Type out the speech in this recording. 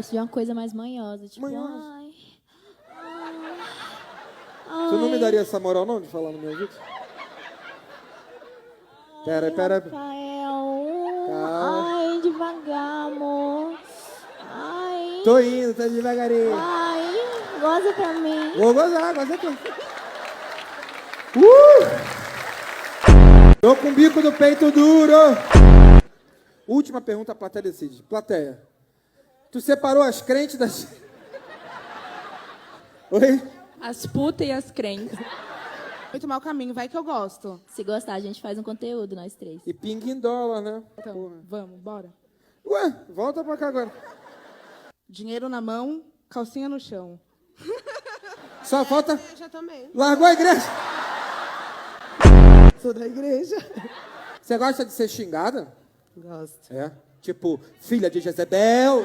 gosto de uma coisa mais manhosa, tipo, Manhosa. ai. Você não me daria essa moral não de falar no meu ouvido? Pera. Rafael. Calma. Ai, devagar, amor. Ai. Tô indo, tá devagarinho. Ai, goza pra mim. Vou gozar, goza aqui. Tô com o bico do peito duro. Última pergunta, a plateia decide. Plateia, tu separou as crentes das... Oi? As putas e as crentes. Muito mau caminho, vai que eu gosto. Se gostar, a gente faz um conteúdo, nós três. E pingue em dólar, né? Então, vamos, bora. Ué, volta pra cá agora. Dinheiro na mão, calcinha no chão. Só falta... Já também. Largou a igreja. Sou da igreja. Você gosta de ser xingada? Gosto. É. Tipo, filha de Jezebel.